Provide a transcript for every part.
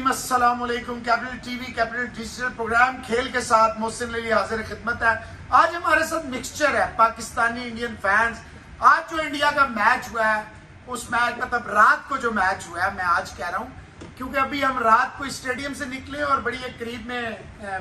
नाज़रीन अस्सलाम वालेकुम। Capital TV Capital Digital program खेल के साथ मोहसिन अली हाजिर खिदमत है। आज हमारे साथ मिक्सचर है पाकिस्तानी इंडियन फैंस। आज जो इंडिया का मैच हुआ है, उस मैच मतलब रात को जो मैच हुआ है, मैं आज कह रहा हूँ क्योंकि अभी हम रात को स्टेडियम से निकले और बड़ी एक करीब में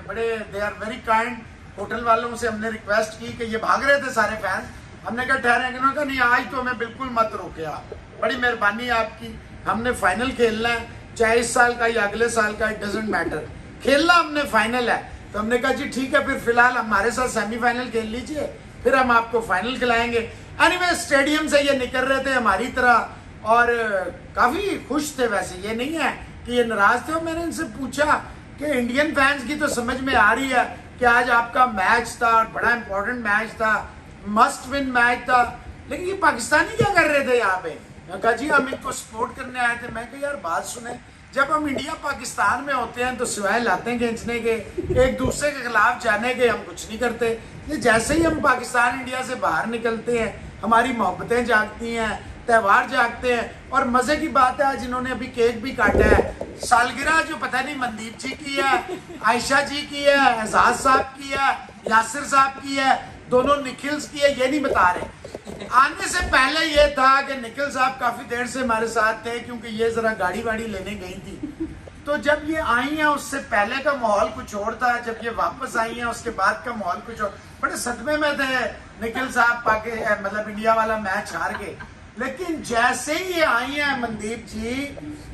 बड़े they are very kind hotel वालों से हमने रिक्वेस्ट की कि ये भाग रहे थे सारे फैंस। हमने कहा ठहरे, उन्होंने कहा नहीं आज तो हमें बिल्कुल मत रोके आप, बड़ी मेहरबानी आपकी, हमने फाइनल खेलना है, चाहे इस साल का या अगले साल का, इट डजेंट मैटर, खेलना हमने फाइनल है। तो हमने कहा जी ठीक है, फिर फिलहाल हमारे साथ सेमीफाइनल खेल लीजिए, फिर हम आपको फाइनल खिलाएंगे। एनीवे स्टेडियम से ये निकल रहे थे हमारी तरह और काफी खुश थे। वैसे ये नहीं है कि ये नाराज थे। और मैंने इनसे पूछा कि इंडियन फैंस की तो समझ में आ रही है कि आज आपका मैच था, बड़ा इंपॉर्टेंट मैच था, मस्ट विन मैच था, लेकिन ये पाकिस्तानी क्या कर रहे थे यहाँ पे? मैं कहा जी हम इनको सपोर्ट करने आए थे। मैं कहा यार बात सुने, जब हम इंडिया पाकिस्तान में होते हैं तो सिवाय लाते खींचने के, एक दूसरे के खिलाफ जाने के, हम कुछ नहीं करते। ये जैसे ही हम पाकिस्तान इंडिया से बाहर निकलते हैं, हमारी मोहब्बतें जागती हैं, त्यौहार जागते हैं। और मजे की बात है, आज इन्होंने अभी केक भी काटा है। सालगिरह जो पता नहीं मनदीप जी की है, आयशा जी की है, एजाज साहब की है, यासिर साहब की है, दोनों निखिल्स की है, ये नहीं बता रहे। आने से पहले ये था कि निखिल साहब काफी देर से हमारे साथ थे क्योंकि ये जरा गाड़ी वाड़ी लेने गई थी। तो जब ये आई हैं उससे पहले का माहौल कुछ और था, जब ये वापस आई हैं उसके बाद का माहौल कुछ और। बड़े सदमे में थे निखिल साहब मतलब इंडिया वाला मैच हार के। लेकिन जैसे ही ये आई हैं मनदीप जी,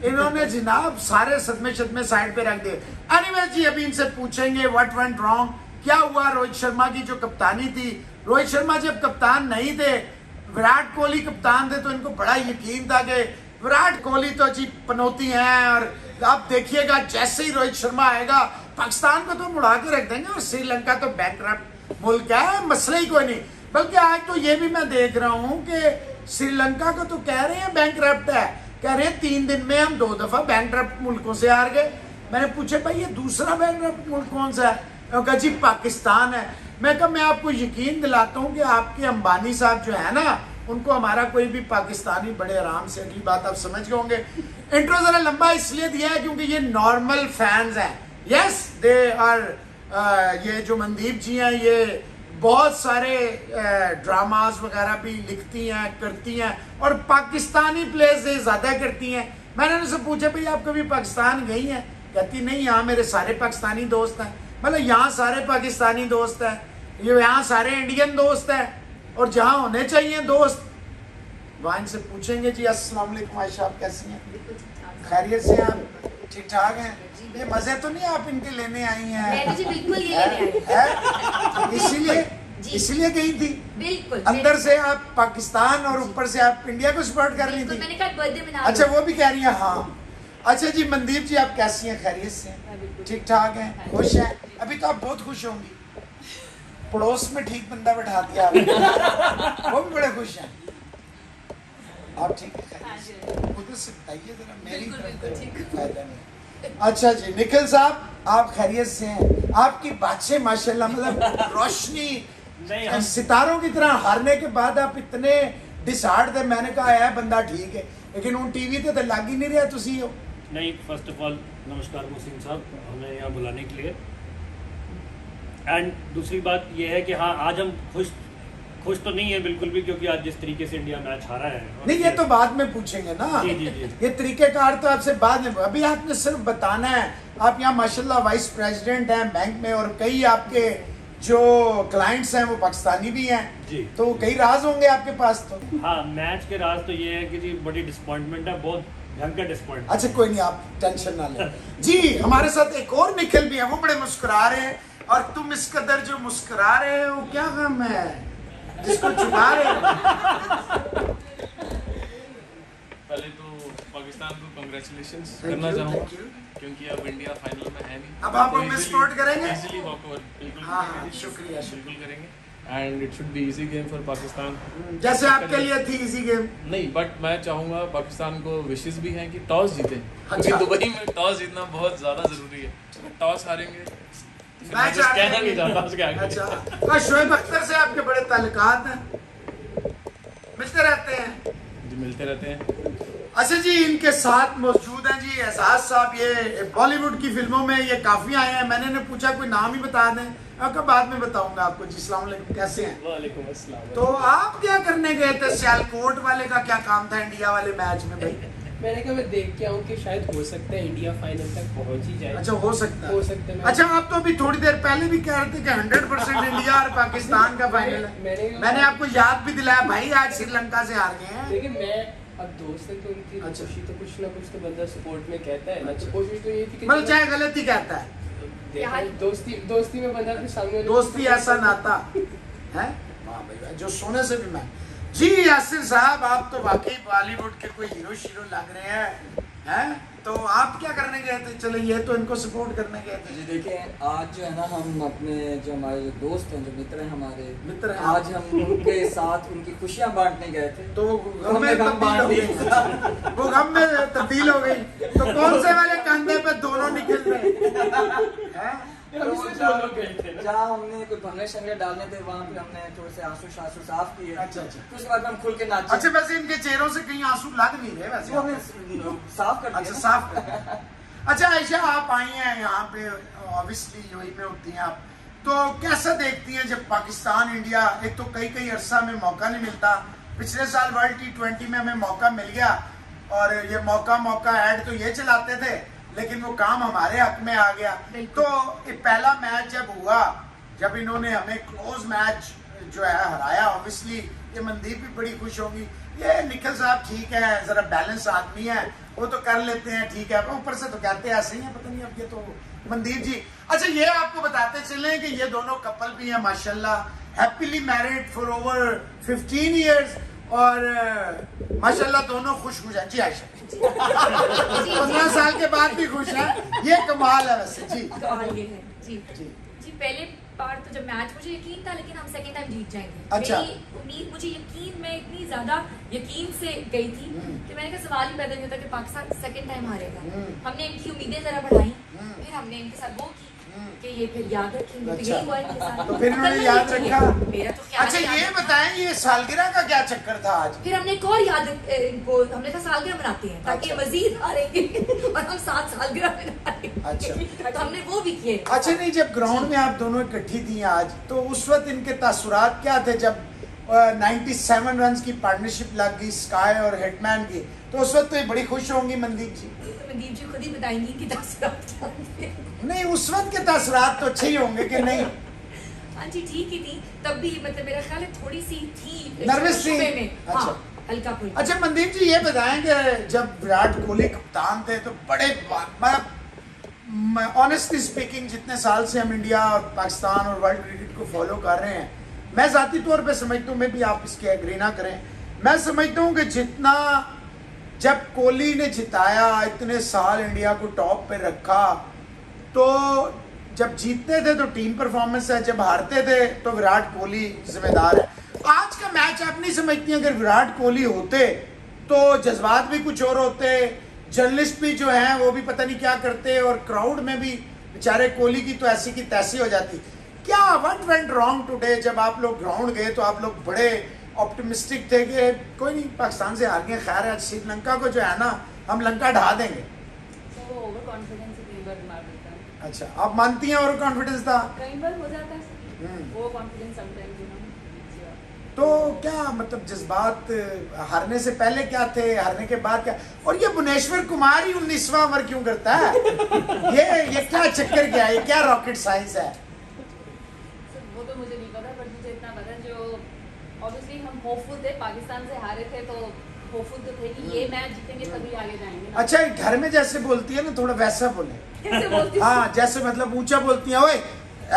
इन्होंने जनाब सारे सदमे साइड पे रख दिए। एनीवे जी अभी इनसे पूछेंगे व्हाट वेंट रॉन्ग, क्या हुआ। रोहित शर्मा की जो कप्तानी थी, रोहित शर्मा जब कप्तान नहीं थे, विराट कोहली कप्तान थे, तो इनको बड़ा यकीन था कि विराट कोहली तो जी पनौती हैं और आप देखिएगा जैसे ही रोहित शर्मा आएगा पाकिस्तान को तो मुड़ा के रख देंगे। और श्रीलंका तो बैंकरप्ट मुल्क है, मसला ही कोई नहीं। बल्कि आज तो ये भी मैं देख रहा हूँ कि श्रीलंका को तो कह रहे हैं बैंकरप्ट है, कह रहे हैं 3 दिन में हम 2 दफा बैंकरप्ट मुल्कों से हार गए। मैंने पूछा भाई ये दूसरा बैंकरप्ट मुल्क कौन सा है? कहा जी पाकिस्तान है। मैं कहा मैं आपको यकीन दिलाता हूँ कि आपके अंबानी साहब जो है ना, उनको हमारा कोई भी पाकिस्तानी बड़े आराम से, अगली बात आप समझ गए होंगे। इंट्रो जरा लंबा इसलिए दिया है क्योंकि ये नॉर्मल फैंस हैं। यस दे आर, ये जो मनदीप जी हैं ये बहुत सारे ड्रामास वगैरह भी लिखती हैं, करती हैं, और पाकिस्तानी प्लेयर्स से ज्यादा करती हैं। मैंने उनसे पूछा भाई आप कभी पाकिस्तान गई हैं? कहती नहीं, यहाँ मेरे सारे पाकिस्तानी दोस्त हैं। मतलब यहाँ सारे पाकिस्तानी दोस्त हैं, ये यहाँ सारे इंडियन दोस्त हैं, और जहाँ होने चाहिए दोस्त वहाँ इनसे पूछेंगे। जी अस्सलाम वालेकुम आयशा, आप कैसी हैं? खैरियत से आप? ठीक ठाक हैं? ये मजे तो नहीं आप इनके लेने आई हैं? जी बिल्कुल ये लेने आई इसीलिए गई थी बिल्कुल। अंदर से आप पाकिस्तान और ऊपर से आप इंडिया को सपोर्ट कर रही थी। मैंने कहा बर्थडे मना। अच्छा वो भी कह रही है हाँ। अच्छा जी मनदीप जी आप कैसी हैं? खैरियत से? ठीक ठाक हैं? खुश हैं? अभी तो आप बहुत खुश होंगी, पड़ोस में ठीक बंदा बैठा दिया आपने। वो भी बड़े खुश हैं। आप ठीक है? उधर से बताइए जरा, मेरी फायदा नहीं। अच्छा जी निखिल साहब आप खैरियत से हैं? आपकी बातें माशाल्लाह मतलब रोशनी सितारों की तरह। हारने के बाद आप इतने डिसहार्ट थे। मैंने कहा है बंदा ठीक है, लेकिन उन टीवी पे तो लग ही नहीं रहा तुसी हो। नहीं, फर्स्ट ऑफ ऑल नमस्कार मोहसिन साहब, हमें यहाँ बुलाने के लिए। एंड दूसरी बात ये है कि हाँ आज हम खुश तो नहीं है बिल्कुल भी, क्योंकि आज जिस तरीके से इंडिया मैच हारा है। नहीं ये तो बाद में पूछेंगे ना। जी जी जी। ये तरीकेकार तो आपसे बाद में, अभी आपने सिर्फ बताना है। आप यहाँ माशाल्लाह वाइस प्रेसिडेंट हैं बैंक में, और कई आपके जो क्लाइंट्स हैं वो पाकिस्तानी भी हैं जी, तो कई राज होंगे आपके पास। तो हाँ मैच के राज तो ये है कि जी बड़ी डिसअपॉइंटमेंट है, बहुत भयंकर डिसअपॉइंटमेंट। अच्छा कोई नहीं, आप टेंशन ना लें। जी हमारे साथ एक और निखिल भी है, वो बड़े मुस्कुरा रहे हैं। और तुम इस कदर जो मुस्कुरा रहे हो क्या गम है जिसको छुपा रहे हो? पहले तो पाकिस्तान को कांग्रेचुलेशंस करना चाहूँगा क्योंकि अब इंडिया फाइनल में है नहीं। अब आप हमें सपोर्ट करेंगे? इजीली वॉकओवर बिल्कुल हाँ करेंगे, शुक्रिया बिल्कुल करेंगे। And it should be easy game for Pakistan. जैसे आपके लिए थी इजी गेम। नहीं बट मैं चाहूँगा पाकिस्तान को विशेस भी हैं कि टॉस जीते, अच्छा। क्योंकि दुबई में टॉस जीतना बहुत ज़्यादा ज़रूरी है। अगर टॉस हारेंगे मैच कहना नहीं चाहता उसके आगे। अच्छा शोएब अख्तर से आपके बड़े ताल्लुकात हैं, मिलते रहते हैं? जी मिलते रहते हैं। अच्छा जी, इनके साथ मौजूद हैं जी एजाज साहब। ये बॉलीवुड की फिल्मों में ये काफी आए हैं। मैंने इन्हें पूछा कोई नाम ही बता दें, आपका बाद में बताऊंगा आपको जी। अस्सलाम वालेकुम, कैसे हैं? वालेकुम अस्सलाम। तो आप क्या करने गए थे? सियालकोट वाले का क्या काम था इंडिया वाले मैच में भाई? मैंने कहा मैं देख के आऊँ कि शायद हो सकता है इंडिया फाइनल तक पहुंच ही जाए। अच्छा, हो सकता है। हो सकता है। अच्छा, आप तो अभी थोड़ी देर पहले भी कह रहे थे कि 100% इंडिया और पाकिस्तान का फाइनल है। मैंने आपको याद भी दिलाया भाई, आज श्रीलंका से हार गए हैं। लेकिन मैं अब दोस्त है तो उनकी अच्छा। खुशी तो कुछ ना कुछ तो बंदा सपोर्ट में कहता है ना। तो कोशिश तो ये थी कि मतलब चाहे गलत ही कहता है, देखो, दोस्ती में बंदा अपने सामने वाले दोस्ती ऐसा नाता है। वाह भाई वाह, जो सोने से भी मैं। जी यासिर साहब, आप तो वाकई बॉलीवुड के कोई हीरो शीरो लग रहे हैं। तो आप क्या करने गए थे? चलो, ये तो इनको सपोर्ट करने गए थे। जी देखिए, आज जो है ना हम अपने जो हमारे जो दोस्त हैं, जो मित्र हैं हमारे मित्र हैं। आज हम उनके साथ उनकी खुशियां बांटने गए थे। तो वो गम हमने में गम तब्दील बांट हो ली। गई। वो गम में तब्दील हो गई। तो कौन से वाले कंधे पे दोनों निकल रहे हैं? हम इससे दो लोग गए थे ना। जहाँ हमने कोई भंगड़े शंगड़े डालने थे, वहाँ पे हमने थोड़े से आंसू शांसू साफ किए। अच्छा, अच्छा। फिर उसके बाद हम खुल के नाचे। अच्छा, वैसे इनके चेहरों से कहीं आंसू लग नहीं रहे वैसे। वो हमने साफ कर अच्छा, दिया। साफ कर दिया। अच्छा आयशा, आप आई हैं यहाँ पे, ऑब्वियसली यूएई में होती हैं आप, तो कैसा देखती हैं जब पाकिस्तान इंडिया, एक तो कई अरसा में मौका नहीं मिलता। पिछले साल वर्ल्ड T20 में हमें मौका मिल गया और ये मौका ऐड तो ये चलाते थे, लेकिन वो काम हमारे हक में आ गया। तो ये पहला मैच जब हुआ, जब इन्होंने हमें क्लोज मैच जो है हराया, ऑब्वियसली ये मनदीप भी बड़ी खुश होंगी। ये निखिल साहब ठीक है, जरा बैलेंस आदमी है, वो तो कर लेते हैं, ठीक है। ऊपर से तो कहते हैं ऐसे ही है, पता नहीं अब ये तो मनदीप जी। अच्छा, ये आपको बताते चले कि ये दोनों कपल भी हैं माशाल्लाह, happily married for over 15 years और माशाल्लाह दोनों खुश हैं। जी आयशा, 15 साल के बाद भी खुश है, ये कमाल है वैसे। जी कमाल ये है जी। जी। जी, पहले बार तो जब मैच मुझे यकीन था, लेकिन हम सेकंड टाइम जीत जाएंगे। अच्छा। मेरी उम्मीद, मुझे यकीन, मैं इतनी ज्यादा यकीन से गई थी कि मैंने कहा सवाल ही पैदा नहीं होता कि पाकिस्तान सेकंड टाइम हारेगा। हमने इनकी उम्मीदें जरा बढ़ाई, फिर हमने इनके साथ वो की कि ये फिर याद रखेंगे। अच्छा। तो यही हुआ इनके साथ। तो फिर इन्होंने करना याद नहीं रखा। चाहिए। मेरा तो ख्याल अच्छा, है ये याद- बताएं ये सालगिरह का क्या चक्कर था आज? फिर हमने एक और याद इनको, हमने कहा सालगिरह मनाते हैं ताकि अच्छा। ये मजीद हारेंगे और हम 7 सालगिरह मनाएंगे। अच्छा। तो हमने वो भी किए। अच्छा, नहीं, जब ग्राउंड में आप दोनों इकट्ठी थी आज, तो उस वक्त इनके तासुरात क्या थे जब 97 रन की पार्टनरशिप लग गई स्काई और हिटमैन की? तो उस वक्त तो ये बड़ी खुश होंगी मनदीप जी। तो मनदीप जी खुद ही बताएंगी कि तासुरात क्या थे। नहीं, उस वक्त के तासुरात तो अच्छे ही होंगे कि नहीं? हाँ जी, ठीक ही थी तब भी। मतलब मेरा ख्याल है थोड़ी सी थी Nervous थी? शुबे में। अच्छा। हाँ, हल्का फुल्का। अच्छा मनदीप जी, ये बताएं कि जब विराट कोहली कप्तान थे तो बड़े, मतलब ऑनेस्टली स्पीकिंग, जितने साल से हम इंडिया और पाकिस्तान और वर्ल्ड क्रिकेट को फॉलो कर रहे हैं, मैं ज़ाती तौर पे समझता हूँ, मैं भी आप इसके एग्री ना करें, मैं समझता हूँ कि जितना जब कोहली ने जिताया, इतने साल इंडिया को टॉप पे रखा, तो जब जीतते थे तो टीम परफॉर्मेंस है, जब हारते थे तो विराट कोहली जिम्मेदार है। आज का मैच आप नहीं समझती, अगर विराट कोहली होते तो जज्बात भी कुछ और होते, जर्नलिस्ट भी जो हैं वो भी पता नहीं क्या करते, और क्राउड में भी बेचारे कोहली की तो ऐसी की तैसी हो जाती। क्या व्हाट वेंट रॉन्ग टुडे? जब आप लोग ग्राउंड गए तो आप लोग बड़े ऑप्टिमिस्टिक थे कि कोई नहीं, पाकिस्तान से हार गए, खैर है, श्रीलंका को जो है ना हम लंका ढा देंगे। तो वो ओवर कॉन्फिडेंस से कई बार मार देता है। अच्छा, आप मानती हैं और कॉन्फिडेंस था? कई बार हो जाता है वो कॉन्फिडेंस समटाइम्स, यू नो। तो क्या मतलब जज्बात हारने से पहले क्या थे, हारने के बाद क्या? और ये भुवनेश्वर कुमार ही 19वां ओवर क्यों करता है? ये क्या चक्कर क्या है? ये क्या रॉकेट साइंस है? So, वो तो मुझे नहीं पता, पर मुझे इतना पता जो ऑब्वियसली हम होपफुल थे, पाकिस्तान से हारे थे तो होपफुल तो थे कि ये मैच जीतेंगे तभी आगे जाएंगे ना। अच्छा, घर में जैसे बोलती है ना, थोड़ा वैसा बोले। कैसे बोलती हूँ? हाँ, जैसे मतलब ऊंचा बोलती है, ओए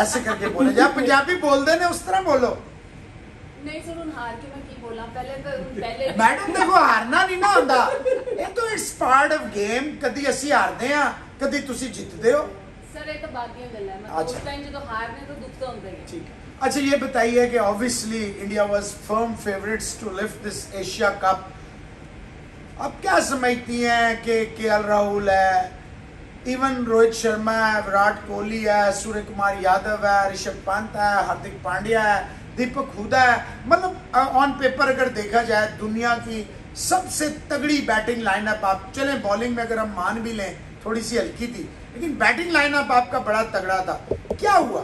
ऐसे करके बोले। जब पंजाबी बोल दे ना उस तरह बोलो। नहीं सर, उन हार के मैं की बोला पहले मैडम देखो, हारना नहीं ना ਹੁੰਦਾ, ਇਹ तो इट्स पार्ट ऑफ गेम। कदी ਅਸੀਂ हारते हैं, कदी ਤੁਸੀਂ ਜਿੱਤਦੇ ਹੋ। सर ये तो बात ही गल है, मतलब अच्छा। उस टाइम जो तो हारने तो दुख तो होता ही है। ठीक है। अच्छा, ये बताइए कि obviously India was firm favourites to lift this Asia Cup. अब क्या समझती हैं कि केएल राहुल है, इवन रोहित शर्मा है, विराट कोहली है, सूर्य कुमार यादव है, ऋषभ पंत है, हार्दिक पांड्या है, दीपक हुडा है, मतलब ऑन पेपर अगर देखा जाए दुनिया की सबसे तगड़ी बैटिंग लाइनअप आप चलें, बॉलिंग में अगर हम मान भी लें थोड़ी सी हल्की थी, लेकिन बैटिंग लाइनअप आपका बड़ा तगड़ा था, क्या हुआ?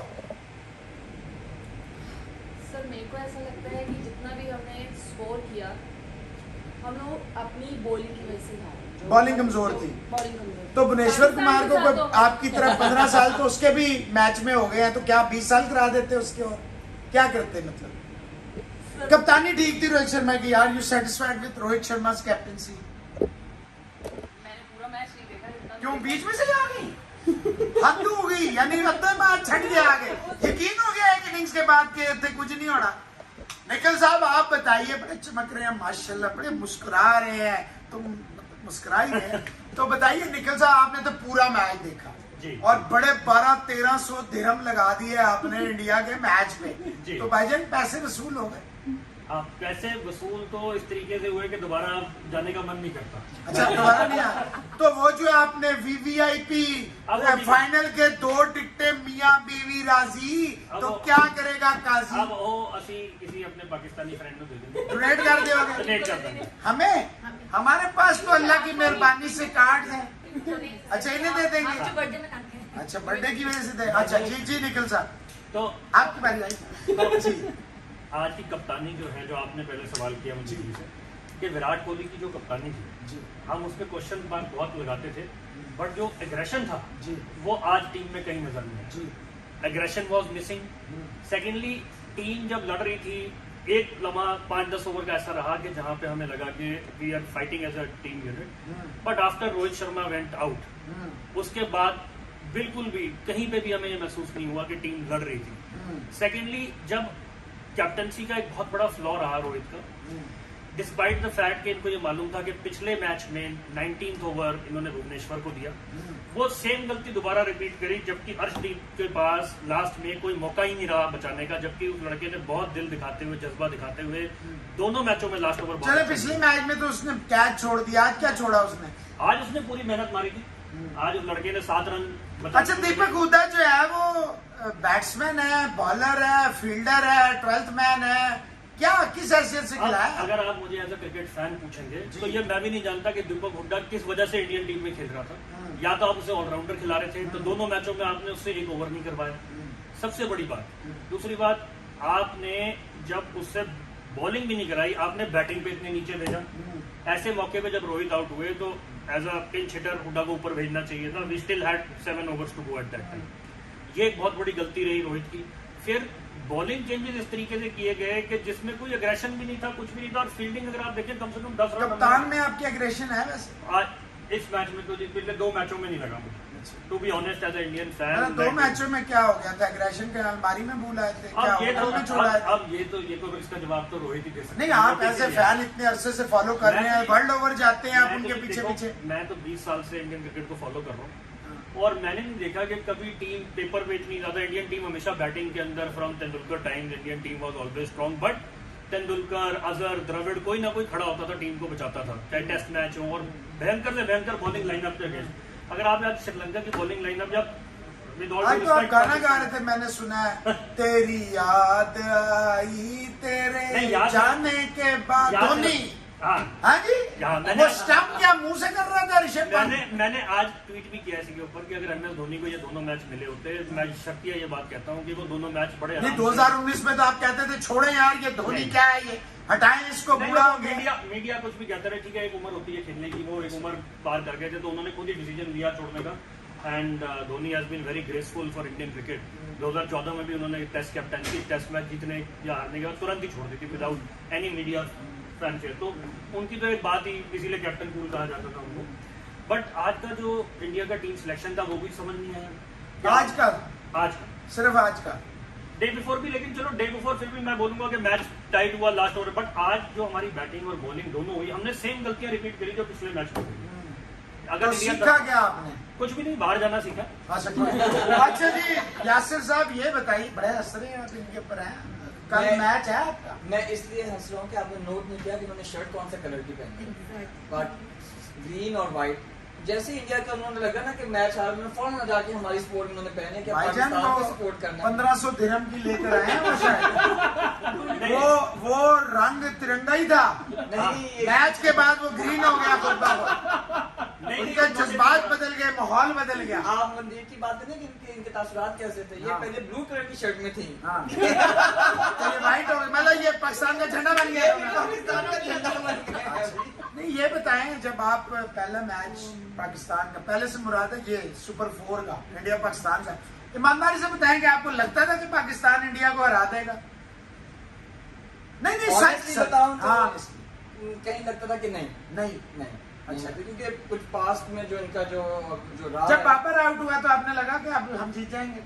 सर मेरे को ऐसा लगता है कि जितना भी हमने स्कोर किया हम लोग अपनी बॉलिंग की वजह से हारे। बॉलिंग कमजोर थी। बॉलिंग कमजोर। तो भुवनेश्वर कुमार को पाकिस्तान के साथ तो- आपकी तरफ 15 साल तो उसके भी मैच में हो गए हैं, तो क्या 20 साल करा देते उसके? और क्या करते? मतलब कप्तानी ठीक थी रोहित शर्मा की। Are you satisfied with Rohit Sharma captaincy? मैंने पूरा मैच नहीं देखा जितना क्यों बीच में से आ गई? हद हो गई, यानी अद्धा मैच छट गया आगे, यकीन हो गया एक इनिंग्स के बाद के थे कुछ नहीं होना। निखिल साहब आप बताइए, बड़े चमक रहे हैं माशाल्लाह, बड़े मुस्कुरा रहे हैं, तुम मुस्कुरा ही रहे हैं, तो बताइए निखिल साहब आपने तो पूरा मैच देखा जी। और बड़े 1200-1300 दिरहम लगा दिए आपने इंडिया के मैच जी। में, तो भाईजान पैसे वसूल हो गए? हाँ, पैसे वसूल तो इस तरीके से हुए कि दोबारा जाने का मन नहीं करता। अच्छा दोबारा नहीं आया? तो वो जो आपने वीवीआईपी अब वो फाइनल के 2 टिकटें मियां बीवी राजी, अब तो वो- क्या करेगा काजी? अब वो असी किसी अपने पाकिस्तानी फ्रेंड को दे देंगे, डोनेट कर दोगे डोनेट कर देंगे। हमें? हमारे पास तो अल्लाह की मेहरबानी से कार्ड है। अच्छा इन्हें दे देंगे? जो बर्थडे में काट के अच्छा बर्थडे की वजह से दे। अच्छा जी जी निखिल साहब तो आपकी बारी आई जी। आज की कप्तानी जो है, जो आपने पहले सवाल किया मुझे से कि विराट कोहली की जो कप्तानी थी, जी हम उस पर क्वेश्चन मार्क बहुत लगाते थे, बट जो एग्रेशन था जी वो आज टीम में कहीं नजर नहीं आया। जी aggression was missing. Secondly team जब लड़ रही थी, एक लम्हा 5-10 ओवर का ऐसा रहा कि जहां पे हमें लगा कि we are fighting as a team unit, but after Rohit Sharma went out, उसके बाद बिल्कुल भी कहीं पे भी हमें ये महसूस नहीं हुआ कि टीम लड़ रही थी। सेकेंडली जब कैप्टनसी का एक बहुत बड़ा फ्लॉ रहा रोहित का, डिस्पाइट द फैक्ट कि इनको ये मालूम था कि पिछले मैच में 19th ओवर इन्होंने भुवनेश्वर को दिया, वो सेम गलती दोबारा रिपीट करी, जबकि अर्शदीप के पास लास्ट में कोई मौका ही नहीं रहा बचाने का, जबकि उस लड़के ने बहुत दिल दिखाते हुए, जज्बा दिखाते हुए दोनों मैचों में लास्ट ओवर चले पिछले मैच में तो उसने कैच छोड़ दिया, आज क्या छोड़ा उसने? आज उसने पूरी मेहनत मारी थी। आज उस लड़के ने 7 रन बचा। अच्छा दीपक हुड्डा जो है वो बैट्समैन है, बॉलर है, फील्डर है, 12th मैन है, क्या किस हैसियत से खिलाया? अगर आप मुझे एज अ क्रिकेट फैन पूछेंगे तो ये मैं भी नहीं जानता कि दीपक हुड्डा किस वजह से इंडियन टीम में खेल रहा था। या तो आप उसे ऑलराउंडर खिला रहे थे, तो दोनों मैचों में आपने उससे 1 ओवर नहीं करवाया, सबसे बड़ी बात। दूसरी बात, आपने जब उससे बॉलिंग भी नहीं कराई, आपने बैटिंग पे इतने नीचे भेजा। ऐसे मौके पे जब रोहित आउट हुए तो as a pinch hitter Hooda को ऊपर भेजना चाहिए था। We still had 7 overs to go at that time. ये एक बहुत बड़ी गलती रही रोहित की। फिर बॉलिंग चेंजेस इस तरीके से किए गए कि जिसमें कोई एग्रेशन भी नहीं था, कुछ भी नहीं था, और फील्डिंग अगर आप देखें कम से कम 10 रन कप्तान में आपकी एग्रेशन है वैसे? आज इस मैच में तो पिछले 2 मैचों में नहीं लगा मुझे, to be honest as a Indian मतलब फैन। 2 मैचों में क्या हो गया था? एग्रेशन के अलमारी में भूल आए थे क्या? अब ये होटल में छोड़ा है? अब ये तो इसका जवाब तो रोहित ही दे सकते नहीं आप ऐसे फैन इतने अरसे से फॉलो कर रहे हैं, वर्ल्ड ओवर जाते हैं आप मैं उनके तो पीछे देखो, पीछे। मैं तो 20 साल से इंडियन क्रिकेट को फॉलो कर रहा हूँ और मैंने नहीं देखा कि कभी टीम पेपर पे इतनी ज्यादा, इंडियन टीम हमेशा बैटिंग के अंदर from Tendulkar time Indian team was always strong, but Tendulkar, Azhar, Dravid कोई ना कोई खड़ा होता था, टीम को बचाता था, चाहे टेस्ट मैच हो, और भयंकर से भयंकर बॉलिंग लाइनअप के अगेंस्ट। अगर आप आज श्रीलंका की बॉलिंग लाइनअप जब विद ऑल आज तो आप गाना गा रहे थे, मैंने सुना है तेरी याद आई तेरे नहीं, याद- जाने के बाद याद- धोनी। हाँ, हाँ जी याद- मैंने- वो स्टंप क्या मुंह से कर रहा था ऋषभ पंत? मैंने आज ट्वीट भी किया इसके ऊपर कि अगर MS धोनी को ये दोनों मैच मिले होते, मैं शक्तिया ये बात कहता हूँ कि वो दोनों मैच बड़े नहीं आराम से- 2019 में तो आप कहते थे छोड़े यार ये धोनी नहीं। क्या है, ये हटाएं इसको, नहीं, बूढ़ा वो हो गया। मीडिया कुछ भी कहता रहे, ठीक है, एक उम्र होती है खेलने की, वो एक उम्र पार कर गए थे, तो उन्होंने खुद ही डिसीजन लिया छोड़ने का। And Dhoni has been very graceful for Indian cricket. 2014 में भी उन्होंने टेस्ट कैप्टनसी, टेस्ट मैच जीतने या हारने के बाद तुरंत ही छोड़ दी थी विदाउट एनी मीडिया फैनफेयर। तो उनकी तो एक बात ही, इसीलिए कैप्टन कूल कहा जाता था उनको। बट आज का जो इंडिया का टीम सिलेक्शन था वो भी समझ नहीं आया। आज का आज का सिर्फ आज का डे बिफोर भी, लेकिन चलो डे बिफोर फिर भी मैं बोलूंगा कि मैच टाइट हुआ लास्ट ओवर, बट आज जो हमारी बैटिंग और बॉलिंग दोनों हुई, हमने सेम गलतियां रिपीट करी जो पिछले मैच में हुई। अगर तो इंडिया सीखा क्या आपने? कुछ भी नहीं, बाहर जाना सीखा। अच्छा जी यासिर साहब ये बताइए, बड़े हंस रहे हैं आप इनके ऊपर हैं, कल मैं- मैच है आपका? मैं इसलिए हंस रहा हूँ कि आपने नोट नहीं किया कि उन्होंने शर्ट कौन से कलर की पहनी है, बट ग्रीन और व्हाइट जैसे इंडिया का उन्होंने लगा ना कि मैच हार में फौरन जाके हमारी स्पोर्ट उन्होंने पहने कि भाईजान पाकिस्तान को को सपोर्ट करना है। 1500 दिरहम की लेकर आए हैं वो शायद। वो रंग तिरंगा ही था। नहीं, मैच के बाद वो ग्रीन हो गया खुदा को। उनके जज्बात बदल गए, माहौल बदल गया। आप मंदिर की बात है ना कि इनके तासुरात कैसे थे। ये हाँ। पहले ब्लू कलर की शर्ट में थी। हाँ। तो ये वाइट हो गया, मतलब ये पाकिस्तान का झंडा बन गया। पाकिस्तान का झंडा बन गया। नहीं, ये बताएं, जब आप पहला मैच पाकिस्तान का, पहले से मुराद है ये सुपर 4 का, इंडिया पाकिस्तान का, ईमानदारी से बताएं कि आपको लगता था कि पाकिस्तान इंडिया को हरा देगा? नहीं Honestly सच बताऊं तो हाँ, कहीं लगता था कि नहीं नहीं। नहीं अच्छा। क्योंकि कुछ पास्ट में जो इनका जो रहा जब है- बाबर आउट हुआ तो आपने लगा कि अब हम जीत जाएंगे?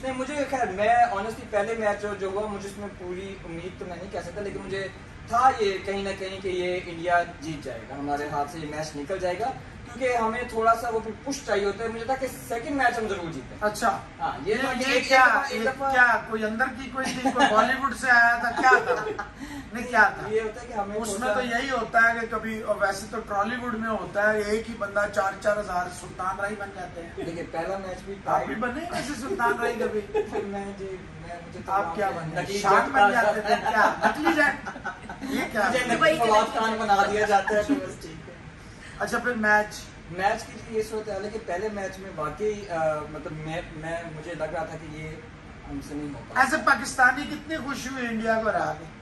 नहीं, मुझे खैर मैं ऑनेस्टली पहले मैच जो हुआ मुझे उसमें पूरी उम्मीद तो मैं नहीं कह सकता, लेकिन मुझे था ये कहीं ना कहीं कि ये इंडिया जीत जाएगा, हमारे हाथ से ये मैच निकल जाएगा, क्योंकि हमें थोड़ा सा वो पुश चाहिए होता है। मुझे था कि सेकंड मैच हम जरूर जीतें। अच्छा, हाँ, ये तो ये एक क्या दफा- एक ये दफा- क्या कोई अंदर की कोई थी, कोई बॉलीवुड से आया था, क्या था? नहीं, क्या था? ये होता है कि हमें उसमें थोड़ा- तो यही होता है कि कभी, और वैसे तो टॉलीवुड में होता है एक ही बंदा 4-4 हजार सुल्तान राय बन जाते हैं। देखिए पहला मैच भी आप भी बने वैसे सुल्तान राय कभी? मुझे तो आप क्या बने? नकली शान जट बन का- जाते थे क्या? नकली जट? ये क्या? मुझे दुबई नकली के फवाद नकली खान जट। बना दिया जाता है, तो बस ठीक है। अच्छा, फिर मैच मैच की जो ये सूरत हाल है कि पहले मैच में वाकई मतलब मैं मुझे लग रहा था कि ये हमसे नहीं हो पाएगा। ऐसे पाकिस्तानी कितने खुश हुए इंडिया को हरा के?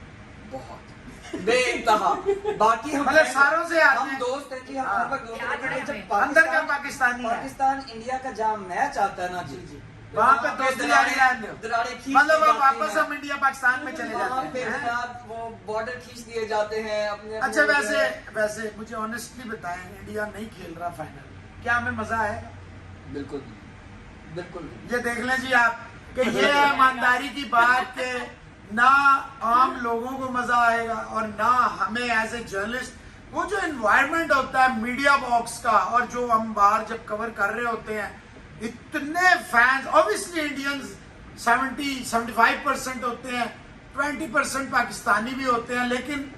बहुत बेइंतहा। बाकी हम मतलब सारों से आते हम हैं। दोस्त हैं जी, हम हाँ। हर वक्त दोस्त याद हैं। है जब हमें। अंदर का पाकिस्तानी है। पाकिस्तान इंडिया का जहाँ मैच आता है ना जी, वहाँ पे दोस्ती यारी रहने दो। दरारें खींच मतलब दी अब जाती वापस हैं। हम इंडिया पाकिस्तान में चले वहाँ जाते पे हैं। जनाब वो बॉर्डर खींच दिए जाते हैं अपने। अच्छा, अपने- वैसे मुझे ऑनेस्टली बताएं, इंडिया नहीं खेल रहा फाइनल, क्या हमें मजा आएगा? बिल्कुल नहीं, बिल्कुल नहीं। ये देख लें जी आप कि ये है ईमानदारी की बात कि ना आम लोगों को मजा आएगा और ना हमें एज ए जर्नलिस्ट। वो जो एनवायरनमेंट होता है मीडिया बॉक्स का, और जो हम बाहर जब कवर कर रहे होते हैं, इतने फैंस, ऑब्वियसली इंडियंस 70-75% होते हैं, 20% पाकिस्तानी भी होते हैं, लेकिन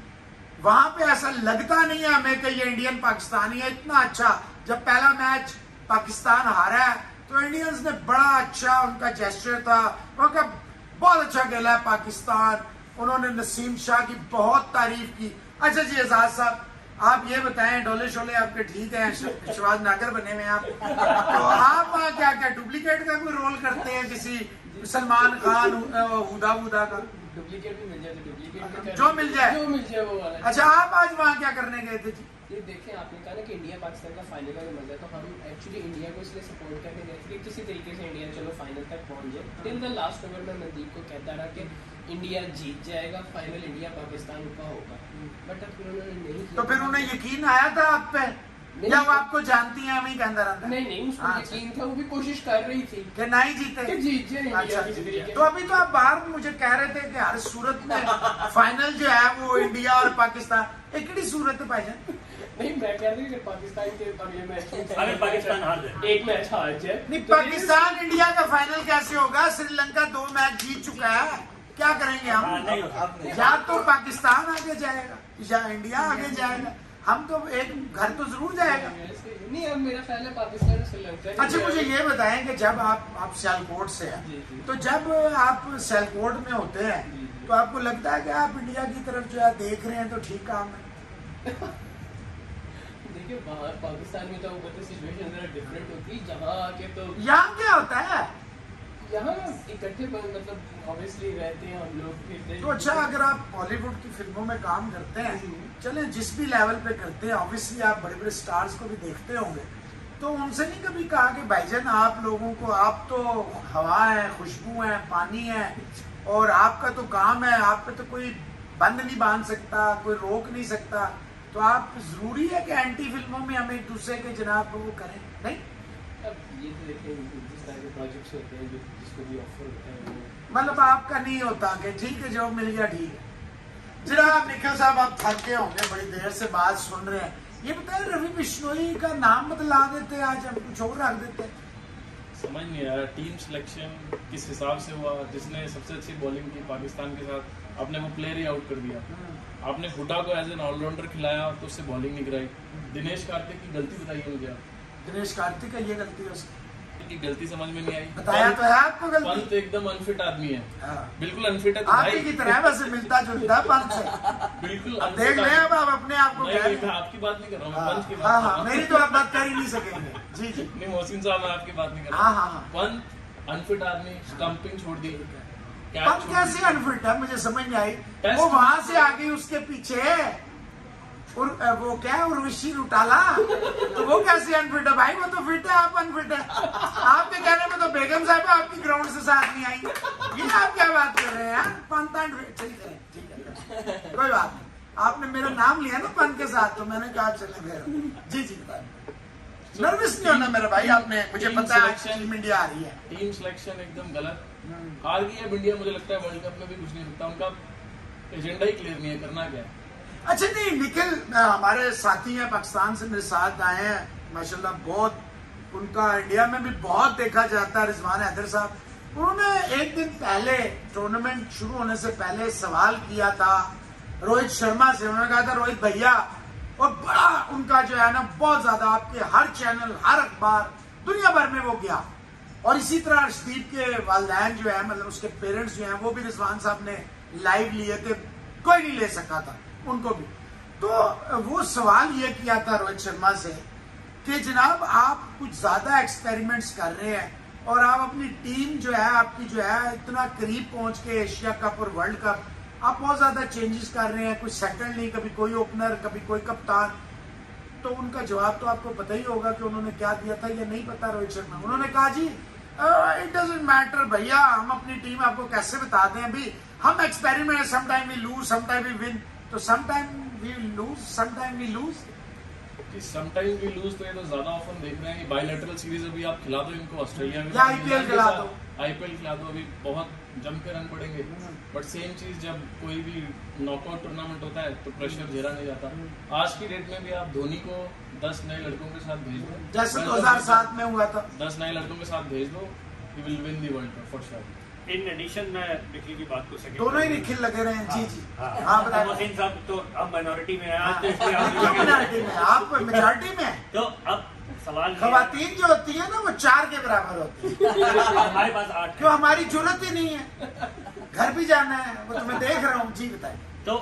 वहां पे ऐसा लगता नहीं है हमें कि ये इंडियन पाकिस्तानी है। इतना अच्छा, जब पहला मैच पाकिस्तान हारा है तो इंडियंस ने बड़ा अच्छा उनका जेस्चर था, उनका बहुत अच्छा खेला है पाकिस्तान, उन्होंने नसीम शाह की बहुत तारीफ की। अच्छा जी एजाज साहब, आप ये बताएं, डोले शोले आपके ठीक हैं, शिवाज नागर बने हुए हैं आप, तो आप वहाँ क्या क्या डुप्लीकेट का कोई रोल करते हैं किसी सलमान खान हुदा वुदा का? डुप्लीकेट भी मिल जाए तो डुप्लीकेट भी जो मिल जाए। जो मिल जाए वो वाला। अच्छा, आप आज वहाँ क्या करने गए थे जी? ये देखें, आपने कहा ना कि इंडिया पाकिस्तान का फाइनल का जो मजा है, तो हम एक्चुअली इंडिया को इसलिए सपोर्ट करने गए थे कि किसी तरीके से इंडिया चलो फाइनल तक पहुंच जाए। टिल द लास्ट ओवर में मनदीप को कहता रहा कि इंडिया जीत जाएगा, फाइनल इंडिया पाकिस्तान का होगा, बट अब फिर उन्होंने नहीं किया। तो फिर उन्हें यकीन आया था आप पे, या वो आपको जानती हैं, हमें कहता रहता है? नहीं, उसको हाँ, यकीन था, वो भी कोशिश कर रही थी कि नहीं जीते? कि जीत जाए इंडिया अच्छा, किसी तरीके तो अभी तो आप बाहर मुझे कह रहे थे कि हर सूरत में फाइनल जो है वो इंडिया और पाकिस्तान एक ही सूरत है भाईजान। नहीं, मैं कह रही हूँ कि पाकिस्तान के अगले मैच में अगर पाकिस्तान हार जाए, एक मैच हार जाए, नहीं, तो पाकिस्तान इंडिया का फाइनल कैसे होगा? श्रीलंका 2 मैच जीत चुका है, क्या करेंगे हाँ, हम? नहीं होगा। या तो पाकिस्तान आगे जाएगा या इंडिया आगे जाएगा, हम तो एक घर तो जरूर जाएगा। नहीं, अब मेरा ख्याल है पाकिस्तान और श्रीलंका। अच्छा, मुझे ये बताएं कि जब आप सियालकोट से हैं, जी, जी। तो जब आप सियालकोट में होते हैं जी, जी। तो आपको लगता है कि आप इंडिया की तरफ जो है देख रहे हैं तो ठीक काम है? देखिए, बाहर पाकिस्तान में तो मतलब सिचुएशन जरा डिफरेंट होती है, जहाँ आके तो यहाँ क्या होता है? यहाँ इकट्ठे मतलब ऑब्वियसली रहते हैं हम लोग, फिरते हैं। तो अच्छा, अगर आप बॉलीवुड की फिल्मों में काम करते हैं, चले जिस भी लेवल पे करते हैं, ऑब्वियसली आप बड़े बड़े स्टार्स को भी देखते होंगे, तो उनसे नहीं कभी कहा कि भाईजान आप लोगों को, आप तो हवा है, खुशबू है, पानी है, और आपका तो काम है, आप पे तो कोई बंद नहीं बांध सकता, कोई रोक नहीं सकता, तो आप जरूरी है कि एंटी फिल्मों में हम एक दूसरे के जनाब वो करें? नहीं, अब ये तो देखिए जिस तरह के प्रोजेक्ट्स होते हैं, जो जिसको भी ऑफर होता है वो मतलब आपका नहीं होता कि ठीक है जॉब मिल गया ठीक है। जनाब निखिल साहब, आप थक गए होंगे, बड़ी देर से बात सुन रहे हैं, ये बताए रवि बिश्नोई का नाम बदला देते, आज हम कुछ और रख देते? समझ नहीं आया टीम सिलेक्शन किस हिसाब से हुआ। जिसने सबसे अच्छी बॉलिंग की पाकिस्तान के साथ, आपने वो प्लेयर ही आउट कर दिया। आपने हुडा को एज एन ऑलराउंडर खिलाया तो उससे बॉलिंग नहीं कराई। दिनेश कार्तिक की गलती बताइए मुझे आप। दिनेश कार्तिक का ये गलती है उसकी, की गलती समझ में नहीं आई। बताया तो है आपको गलती। पंत एकदम अनफिट आदमी है, हाँ। बिल्कुल अनफिट है। तो आप भाई ही की तरह वैसे मिलता जुलता पंच से। बिल्कुल अब unfit देख लें, अब आदमी। आप अपने आप को नहीं, कह रहे नहीं, मैं हैं। आपकी बात नहीं कर रहा हूँ, मैं हाँ पंच की बात हाँ कर रहा हाँ, हूँ। मेरी तो आप बात कर ही नहीं सकेंगे। जी जी। नहीं मोहसिन साहब, मैं आपकी बात नहीं कर हाँ, रहा हाँ, हाँ। हूँ। पंत अनफिट आदमी, स्टंपिंग छोड़ दी, पंच कैसे अनफिट है, मुझे समझ नहीं आई। टेस्ट वो वहां से आ गई उसके पीछे, और वो क्या है, उर्वशी रुटाला, तो वो कैसे अनफिट है भाई? वो तो फिट है, आप अनफिट है। आपके कहने में तो बेगम साहब आपकी ग्राउंड से साथ नहीं आई। ये आप क्या बात कर रहे हैं यार? पंत अनफिट, ठीक है, कोई बात नहीं। आपने मेरा नाम लिया ना पंत के साथ, तो मैंने कहा चले मेरा। जी जी, नर्वस नहीं होना मेरा भाई। आपने, मुझे पता है टीम इंडिया आ रही है। टीम सिलेक्शन एकदम गलत। हार गई है इंडिया, मुझे लगता है वर्ल्ड कप में भी कुछ नहीं लगता। उनका एजेंडा ही क्लियर नहीं है, करना क्या है। अच्छा नहीं, निखिल हमारे साथी हैं, पाकिस्तान से मेरे साथ आए हैं माशाल्लाह, बहुत उनका इंडिया में भी बहुत देखा जाता है। रिजवान हैदर साहब, उन्होंने एक दिन पहले टूर्नामेंट शुरू होने से पहले सवाल किया था रोहित शर्मा से। उन्होंने कहा था रोहित भैया, और बड़ा उनका जो है ना बहुत ज्यादा आपके हर चैनल, हर अखबार, दुनिया भर में वो गया। और इसी तरह अर्शदीप के वालिदैन जो है, मतलब उसके पेरेंट्स जो हैं, वो भी रिजवान साहब ने लाइव लिए थे, कोई नहीं ले सका था उनको भी। तो वो सवाल ये किया था रोहित शर्मा से कि जनाब आप कुछ ज्यादा एक्सपेरिमेंट्स कर रहे हैं और आप अपनी टीम जो है आपकी जो है इतना करीब पहुंच के एशिया कप और वर्ल्ड कप आप बहुत ज्यादा चेंजेस कर रहे हैं, कुछ सेटल नहीं, कभी कोई ओपनर, कभी कोई कप्तान। तो उनका जवाब तो आपको पता ही होगा कि उन्होंने क्या दिया था, या नहीं पता रोहित शर्मा? उन्होंने कहा जी इट डजंट मैटर भैया, हम अपनी टीम आपको कैसे बताते हैं अभी, हम experiment, sometime we lose sometime we win. तो sometime we lose sometime we lose, sometime we lose. तो ये तो ज्यादा ऑफन देख रहे हैं कि बायलैटरल सीरीज अभी आप खिला दो इनको ऑस्ट्रेलिया में, या IPL खिला दो, आईपीएल खिला दो, अभी बहुत जम के रन पड़ेंगे। बट सेम चीज जब कोई भी नॉकआउट टूर्नामेंट होता है तो प्रेशर झेला नहीं जाता। आज की डेट में भी आप धोनी को 10 नए लड़कों के साथ भेज दो, जैसे 2007 में हुआ था, 10 नए लड़कों के साथ भेज दो, you will win the world cup for sure. In addition मैं निखिल की बात को सेकंड दोनों ही निखिल लगे रहे हैं। जी जी, हाँ हाँ बताइए। मोहसिन साहब तो अब माइनॉरिटी में है हाँ। आज, तो इसलिए आप क्यों मिनॉरिटी में, आप मेजॉरिटी में हैं। तो अब सवाल ये है- खवातीन जो होती है ना वो 4 के बराबर होती है, हमारे पास 8 क्यों हमारी जरूरत ही नहीं है, घर भी जाना है, वो तो मैं देख रहा हूँ। जी बताइए। तो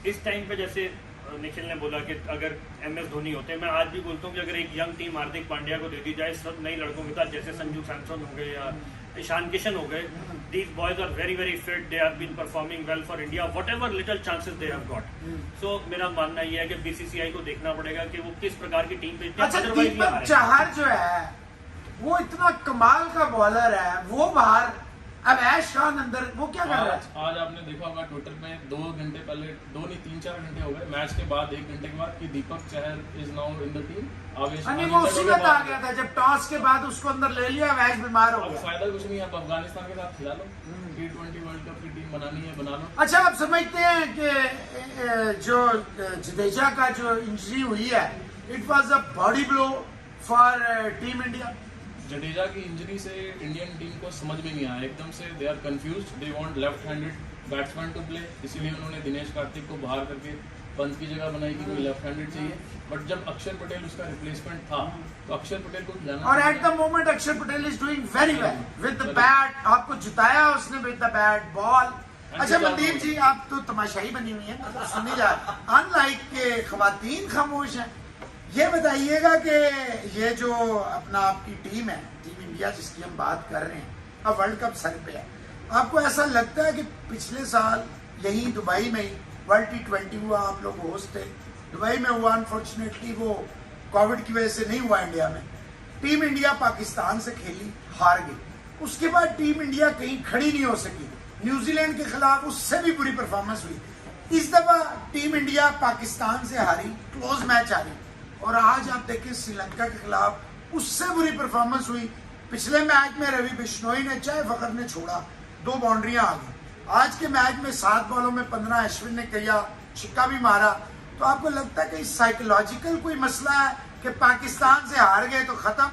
इस टाइम पे जैसे निखिल ने बोला कि अगर MS धोनी होते, मैं आज भी बोलता हूँ कि अगर एक यंग टीम हार्दिक पांड्या को दे दी जाए सब नए लड़कों के साथ, जैसे संजू सैमसन हो गए या ईशान किशन हो गए, these boys are very very fit, they have been performing well for India, whatever little chances they have got. So मेरा मानना ये है कि BCCI को देखना पड़ेगा कि वो किस प्रकार की टीम भेजते हैं। अच्छा, Otherwise ये दीपक हारेंगे। चाहर जो है वो इतना कमाल का बॉलर है, वो बाहर, अब ऐश खान अंदर, वो क्या कर रहा है? आज आपने देखा होगा ट्विटर में 2 घंटे पहले, 2 नहीं 3-4 घंटे हो गए मैच के बाद, 1 घंटे के बाद कि Deepak Chahar is now in the team. Avesh नहीं, वो उसी वक्त आ गया था जब टॉस के बाद उसको अंदर ले लिया, मैच बीमार हो अब गया। फायदा कुछ नहीं है, अब अफगानिस्तान के साथ खिला लो, T20 वर्ल्ड कप की टीम बनानी है बना लो। अच्छा, आप समझते हैं कि जो जडेजा का जो इंजरी हुई है, it was a body blow for team India? Jadeja की इंजरी से इंडियन टीम को समझ में नहीं आया, एकदम से they are confused, they want left handed batsman to play, इसीलिए उन्होंने दिनेश कार्तिक को बाहर करके पंत की जगह बनाई कि कोई लेफ्ट हैंडेड चाहिए। बट जब अक्षर पटेल उसका रिप्लेसमेंट था तो अक्षर पटेल को खिलाना, और एट द मोमेंट अक्षर Patel is doing very well with the bat, आपको जिताया उसने विद द बैट बॉल। अच्छा मनदीप जी, आप तो तमाशाई बनी हुई है, मतलब सुनी जा, अनलाइक के खवातीन खामोश हैं। ये बताइएगा कि ये जो अपना आपकी टीम है, टीम इंडिया जिसकी हम बात कर रहे हैं, अब वर्ल्ड कप सर पे है, आपको ऐसा लगता है कि पिछले साल यही दुबई में ही वर्ल्ड T20 हुआ, आप लोग होस्ट थे, दुबई में हुआ, अनफॉर्चुनेटली वो कोविड की वजह से नहीं हुआ इंडिया में, टीम इंडिया पाकिस्तान से खेली, हार गई, उसके बाद टीम इंडिया कहीं खड़ी नहीं हो सकी, न्यूजीलैंड के खिलाफ उससे भी बुरी परफॉर्मेंस हुई, इस दफा टीम इंडिया पाकिस्तान से हारी, क्लोज मैच हारी, और आज आप देखें श्रीलंका के खिलाफ उससे बुरी परफॉर्मेंस हुई। पिछले मैच में रवि बिश्नोई ने, चाहे फखर ने छोड़ा, 2 बाउंड्रियां आ गई, आज के मैच में 7 बॉलों में 15 अश्विन ने किया, छिक्का भी मारा। तो आपको लगता है कि साइकोलॉजिकल कोई मसला है कि पाकिस्तान से हार गए तो खत्म?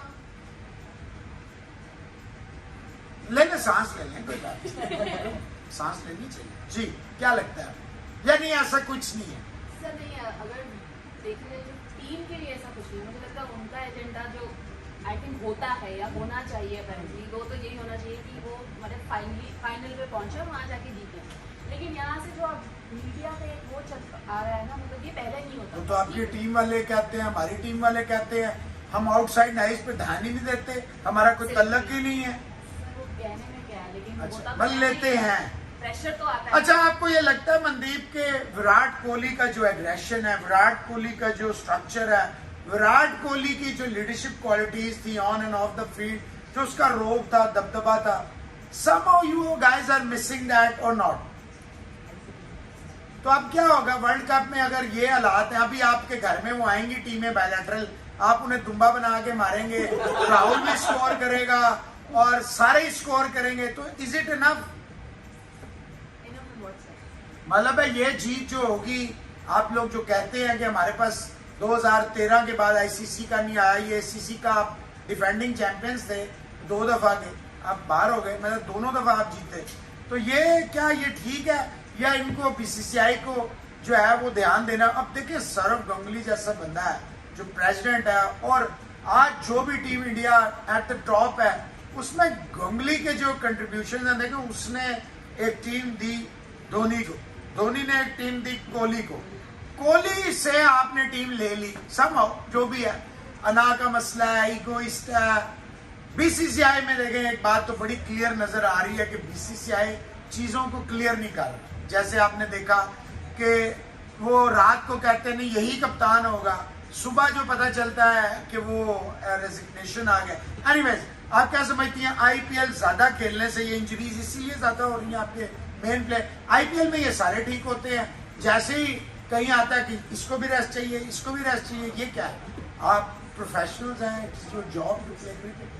पहले सांस ले लें, कोई बात नहीं, सांस लेनी चाहिए। जी क्या लगता है, या नहीं ऐसा कुछ नहीं है? सर नहीं, अगर देखा जाए तो टीम के लिए ऐसा कुछ नहीं, मुझे लगता है उनका एजेंडा जो आई थिंक होता है या होना चाहिए अपेरेंटली, वो तो यही होना चाहिए कि वो मतलब फाइनल पे पहुंचे और वहाँ जाके जीते। लेकिन यहाँ से जो अब मीडिया पे एक वो चल आ रहा है ना, मतलब ये पहले नहीं होता। तो आपकी टीम वाले कहते हैं, हमारी टीम वाले कहते हैं हम आउटसाइड नाइस पे ध्यान ही नहीं देते, हमारा कोई तल्लक ही नहीं है। सर वो कहने में क्या है, लेकिन अच्छा, होता तो मान है लेते नहीं। हैं। प्रेशर तो आता है। अच्छा, आपको ये लगता है मनदीप के विराट कोहली का जो एग्रेशन है, विराट कोहली का जो स्ट्रक्चर है, विराट कोहली की जो लीडरशिप क्वालिटीज थी on end of the field, जो उसका रोब था, दबदबा था, somehow you guys are missing that or not? तो अब क्या होगा वर्ल्ड कप में अगर ये हालात है, अभी आपके घर में वो आएंगी टीमें बायलैटरल, आप उन्हें दुम्बा बना के मारेंगे, राहुल भी स्कोर करेगा और सारे ही स्कोर करेंगे, तो इज इट इनफ? मतलब है ये जीत जो होगी, आप लोग जो कहते हैं कि हमारे पास 2013 के बाद आईसीसी का नहीं आया, ये आईसीसी का आप डिफेंडिंग चैंपियंस थे 2 दफा के, आप बाहर हो गए, मतलब दोनों दफा आप जीते, तो ये क्या ये ठीक है या इनको बीसीसीआई को जो है वो ध्यान देना? अब देखिए सौरव गांगुली जैसा बंदा है जो प्रेसिडेंट है, और आज जो भी team India at the top है उसमें गांगुली के जो कंट्रीब्यूशन है, देखो उसने एक टीम दी धोनी को, धोनी ने एक टीम दी कोहली को, कोहली से आपने टीम ले ली, सब जो भी है, अना का मसला है, इगोइस्ट है। बीसीसीआई में देखें एक बात तो बड़ी क्लियर नजर आ रही है कि बीसीसीआई चीजों को क्लियर नहीं कर रहा। जैसे आपने देखा कि वो रात को कहते नहीं यही कप्तान होगा, सुबह जो पता चलता है कि वो रेजिग्नेशन आ गया। एनीवेज, आप क्या समझती हैं आईपीएल ज्यादा खेलने से ये इंजरीज इसीलिए ज्यादा हो रही हैं आपके मेन प्लेयर? आईपीएल में ये सारे ठीक होते हैं, जैसे ही कहीं आता है कि इसको भी रेस्ट चाहिए, इसको भी रेस्ट चाहिए, ये क्या है? आप प्रोफेशनल्स हैं, जो job play cricket.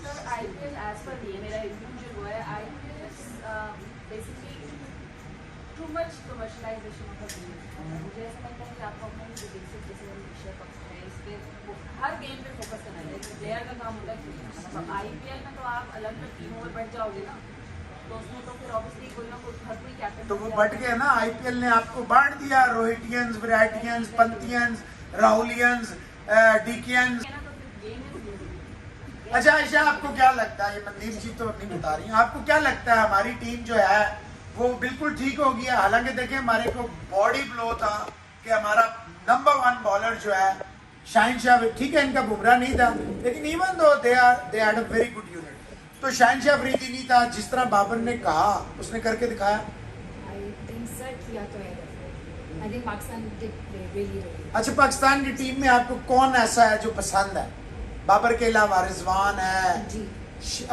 Sir IPL age पर ये मेरा रिव्यू जो हुआ है, IPL is basically too much commercialization of the game. मुझे ऐसा लगता है कि आपको अपने जो बेसिक जैसे एशिया कप है इस पे हर गेम पे फोकस करना चाहिए। प्लेयर का काम होता है खेलना, मतलब आईपीएल में तो आप अलग अलग टीमों में बढ़ जाओगे ना, तो उसमें तो फिर ऑब्वियसली कोई ना कोई हर कोई कैप्टन तो वो बढ़ गए ना, आईपीएल ने आपको बांट दिया, रोहिटियंस, विराटियंस, पंतियंस, राहुलियंस, डीकेयंस। अच्छा आयशा, आपको क्या लगता है, ये मनदीप जी तो नहीं बता रही हैं, आपको क्या लगता है हमारी टीम जो है वो बिल्कुल ठीक हो गई है? हालांकि देखिए हमारे को बॉडी ब्लो था कि हमारा नंबर 1 बॉलर जो है शाहिन शाह, ठीक है इनका बुमराह नहीं था, लेकिन even though they had a very good unit, तो शाहिन शाह अफरीदी नहीं था, जिस तरह बाबर ने कहा उसने करके दिखाया। आई थिंक सर किया तो है, I think Pakistan did really really. अच्छा, पाकिस्तान की टीम में आपको कौन ऐसा है जो पसंद है? बाबर के अलावा रिजवान है जी,